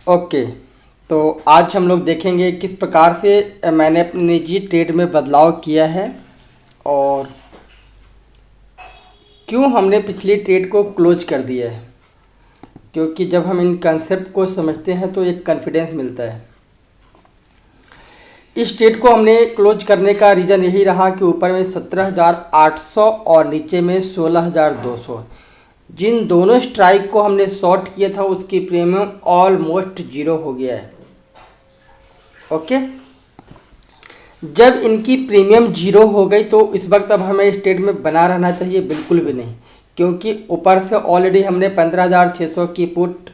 Okay, तो आज हम लोग देखेंगे किस प्रकार से मैंने अपने निजी ट्रेड में बदलाव किया है और क्यों हमने पिछली ट्रेड को क्लोज कर दिया है। क्योंकि जब हम इन कंसेप्ट को समझते हैं तो एक कॉन्फिडेंस मिलता है। इस ट्रेड को हमने क्लोज करने का रीज़न यही रहा कि ऊपर में 17,800 और नीचे में 16,200, जिन दोनों स्ट्राइक को हमने शॉर्ट किया था उसकी प्रीमियम ऑलमोस्ट जीरो हो गया है। ओके, जब इनकी प्रीमियम जीरो हो गई तो इस वक्त अब हमें इस ट्रेड में बना रहना चाहिए? बिल्कुल भी नहीं, क्योंकि ऊपर से ऑलरेडी हमने 15,600 की पुट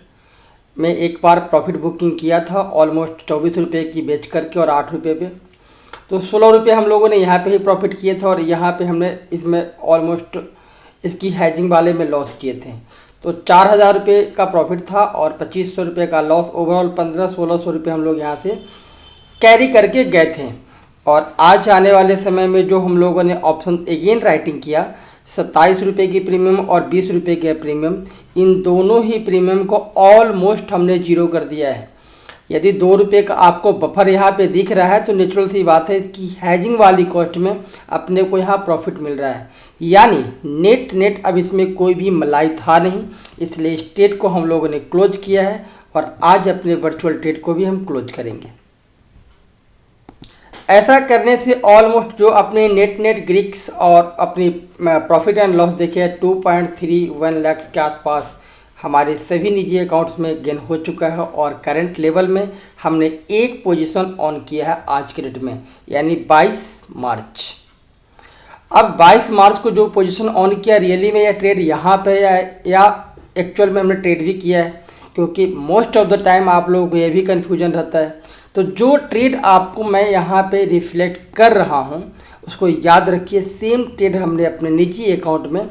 में एक बार प्रॉफिट बुकिंग किया था, ऑलमोस्ट 24 रुपये की बेच करके और 8 रुपये पे। तो 16 रुपये हम लोगों ने यहाँ पे ही प्रॉफिट किए थे और यहाँ पे हमने इसमें ऑलमोस्ट इसकी हैजिंग वाले में लॉस किए थे। तो 4,000 रुपये का प्रॉफिट था और 2,500 रुपये का लॉस। ओवरऑल 1500-1600 रुपये हम लोग यहाँ से कैरी करके गए थे। और आज आने वाले समय में जो हम लोगों ने ऑप्शन अगेन राइटिंग किया, 27 रुपये की प्रीमियम और 20 रुपये के प्रीमियम, इन दोनों ही प्रीमियम को ऑलमोस्ट हमने जीरो कर दिया है। यदि 2 रुपये का आपको बफर यहाँ पे दिख रहा है तो नेचुरल सी बात है, इसकी हैजिंग वाली कॉस्ट में अपने को यहाँ प्रॉफिट मिल रहा है। यानी नेट अब इसमें कोई भी मलाई था नहीं, इसलिए इस ट्रेड को हम लोगों ने क्लोज किया है और आज अपने वर्चुअल ट्रेड को भी हम क्लोज करेंगे। ऐसा करने से ऑलमोस्ट जो अपने नेट ग्रिक्स और अपनी प्रॉफिट एंड लॉस देखे 2.31 लाख के आसपास हमारे सभी निजी अकाउंट्स में गेन हो चुका है। और करंट लेवल में हमने एक पोजीशन ऑन किया है आज के डेट में, यानी 22 मार्च। अब 22 मार्च को जो पोजीशन ऑन किया, रियली में यह ट्रेड यहाँ पे या एक्चुअल में हमने ट्रेड भी किया है, क्योंकि मोस्ट ऑफ द टाइम आप लोगों को यह भी कन्फ्यूजन रहता है। तो जो ट्रेड आपको मैं यहाँ पे रिफ्लेक्ट कर रहा हूँ उसको याद रखिए, सेम ट्रेड हमने अपने निजी अकाउंट में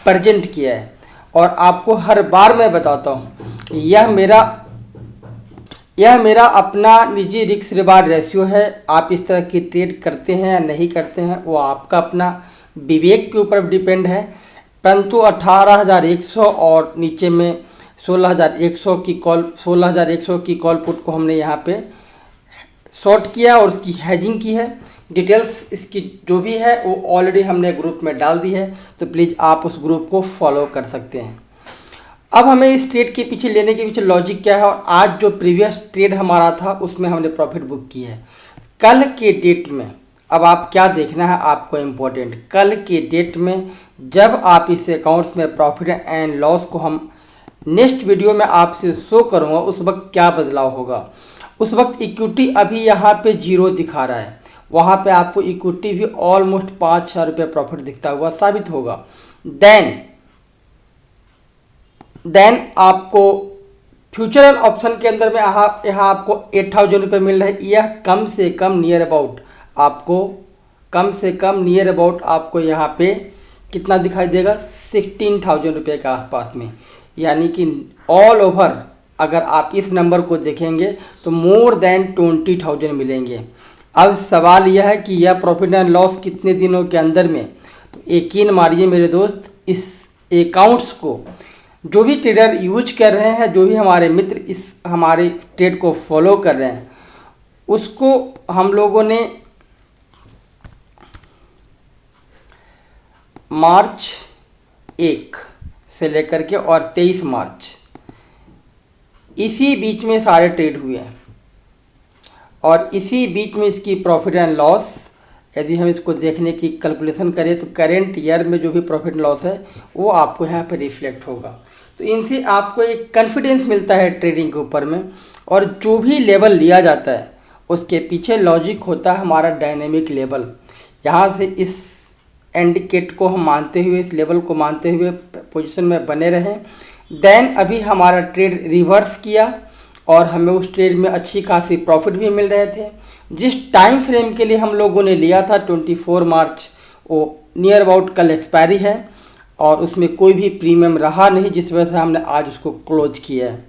प्रेजेंट किया है। और आपको हर बार मैं बताता हूँ, यह मेरा अपना निजी रिस्क रिवार्ड रेशियो है। आप इस तरह की ट्रेड करते हैं या नहीं करते हैं वो आपका अपना विवेक के ऊपर डिपेंड है। परंतु 18,100 और नीचे में 16,100 की कॉल पुट को हमने यहाँ पे शॉर्ट किया और उसकी हैजिंग की है। डिटेल्स इसकी जो भी है वो ऑलरेडी हमने ग्रुप में डाल दी है, तो प्लीज़ आप उस ग्रुप को फॉलो कर सकते हैं। अब हमें इस ट्रेड के पीछे लेने के पीछे लॉजिक क्या है, और आज जो प्रीवियस ट्रेड हमारा था उसमें हमने प्रॉफिट बुक किया है। कल के डेट में अब आप क्या देखना है आपको इम्पोर्टेंट, कल के डेट में जब आप इस अकाउंट्स में प्रॉफिट एंड लॉस को हम नेक्स्ट वीडियो में आपसे शो करूँगा, उस वक्त क्या बदलाव होगा। उस वक्त इक्विटी अभी यहाँ पे जीरो दिखा रहा है, वहाँ पे आपको इक्विटी भी ऑलमोस्ट 5,000 रुपये प्रॉफिट दिखता हुआ साबित होगा। देन आपको फ्यूचर ऑप्शन के अंदर में यहाँ आपको 8,000 रुपये मिल रहा है। यह कम से कम नियर अबाउट आपको यहाँ पे कितना दिखाई देगा, 16,000 रुपये के आसपास में। यानी कि ऑल ओवर अगर आप इस नंबर को देखेंगे तो मोर देन 20,000 मिलेंगे। अब सवाल यह है कि यह प्रॉफिट एंड लॉस कितने दिनों के अंदर में, तो यकीन मारिए मेरे दोस्त, इस अकाउंट्स को जो भी ट्रेडर यूज कर रहे हैं, जो भी हमारे मित्र इस हमारे ट्रेड को फॉलो कर रहे हैं, उसको हम लोगों ने मार्च 1 से लेकर के और 23 मार्च इसी बीच में सारे ट्रेड हुए हैं। और इसी बीच में इसकी प्रॉफिट एंड लॉस यदि हम इसको देखने की कैलकुलेशन करें तो करेंट ईयर में जो भी प्रॉफिट लॉस है वो आपको यहाँ पर रिफ्लेक्ट होगा। तो इनसे आपको एक कॉन्फिडेंस मिलता है ट्रेडिंग के ऊपर में। और जो भी लेवल लिया जाता है उसके पीछे लॉजिक होता है हमारा डायनेमिक लेवल। यहाँ से इस इंडिकेट को हम मानते हुए, इस लेवल को मानते हुए पोजीशन में बने रहें। देन अभी हमारा ट्रेड रिवर्स किया और हमें उस ट्रेड में अच्छी खासी प्रॉफिट भी मिल रहे थे। जिस टाइम फ्रेम के लिए हम लोगों ने लिया था 24 मार्च, वो नियर अबाउट कल एक्सपायरी है और उसमें कोई भी प्रीमियम रहा नहीं, जिस वजह से हमने आज उसको क्लोज किया है।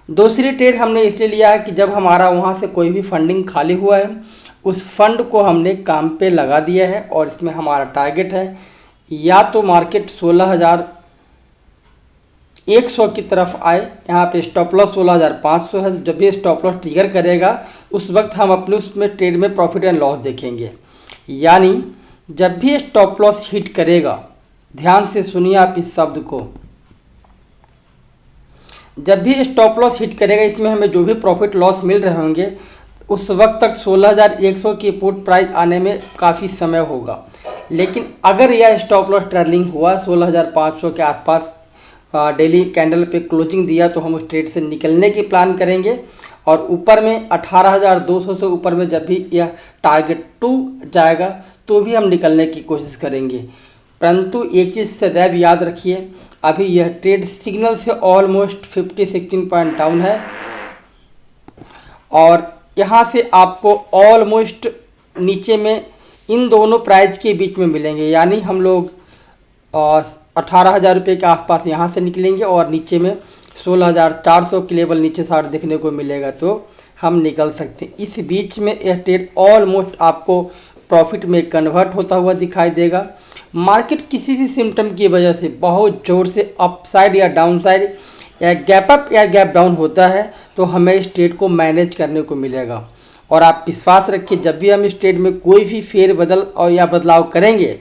दूसरी ट्रेड हमने इसलिए लिया है कि जब हमारा वहाँ से कोई भी फंडिंग खाली हुआ है उस फंड को हमने काम पे लगा दिया है और इसमें हमारा टारगेट है या तो मार्केट 100 की तरफ आए, यहाँ पे स्टॉप लॉस 16,500 है। जब भी स्टॉप लॉस ट्रिगर करेगा उस वक्त हम अपने उसमें ट्रेड में प्रॉफिट एंड लॉस देखेंगे। यानी जब भी स्टॉप लॉस हिट करेगा, ध्यान से सुनिए आप इस शब्द को, जब भी स्टॉप लॉस हिट करेगा इसमें हमें जो भी प्रॉफिट लॉस मिल रहे होंगे उस वक्त तक 16,100 की पुट प्राइस आने में काफ़ी समय होगा। लेकिन अगर यह स्टॉप लॉस ट्रेलिंग हुआ 16,500 के आसपास डेली कैंडल पे क्लोजिंग दिया तो हम उस ट्रेड से निकलने की प्लान करेंगे। और ऊपर में 18,200 से ऊपर में जब भी यह टारगेट 2 जाएगा तो भी हम निकलने की कोशिश करेंगे। परंतु एक चीज़ सदैव याद रखिए, अभी यह ट्रेड सिग्नल से ऑलमोस्ट 50-16 पॉइंट डाउन है और यहाँ से आपको ऑलमोस्ट नीचे में इन दोनों प्राइस के बीच में मिलेंगे। यानी हम लोग 18,000 रुपये के आसपास यहाँ से निकलेंगे और नीचे में 16,400 की लेवल नीचे साइड देखने को मिलेगा तो हम निकल सकते हैं। इस बीच में यह ट्रेड ऑलमोस्ट आपको प्रॉफिट में कन्वर्ट होता हुआ दिखाई देगा। मार्केट किसी भी सिम्टम की वजह से बहुत ज़ोर से अपसाइड या डाउनसाइड या गैप अप या गैप डाउन होता है तो हमें इस ट्रेड को मैनेज करने को मिलेगा। और आप विश्वास रखिए, जब भी हम इस ट्रेड में कोई भी फेरबदल और या बदलाव करेंगे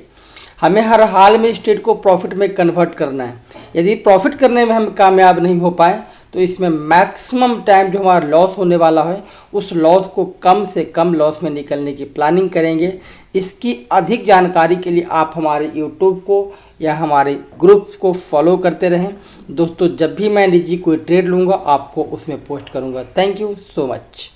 हमें हर हाल में इस ट्रेड को प्रॉफिट में कन्वर्ट करना है। यदि प्रॉफिट करने में हम कामयाब नहीं हो पाए तो इसमें मैक्सिमम टाइम जो हमारा लॉस होने वाला है उस लॉस को कम से कम लॉस में निकलने की प्लानिंग करेंगे। इसकी अधिक जानकारी के लिए आप हमारे यूट्यूब को या हमारे ग्रुप्स को फॉलो करते रहें। दोस्तों, जब भी मैं निजी कोई ट्रेड लूँगा आपको उसमें पोस्ट करूँगा। Thank you so much.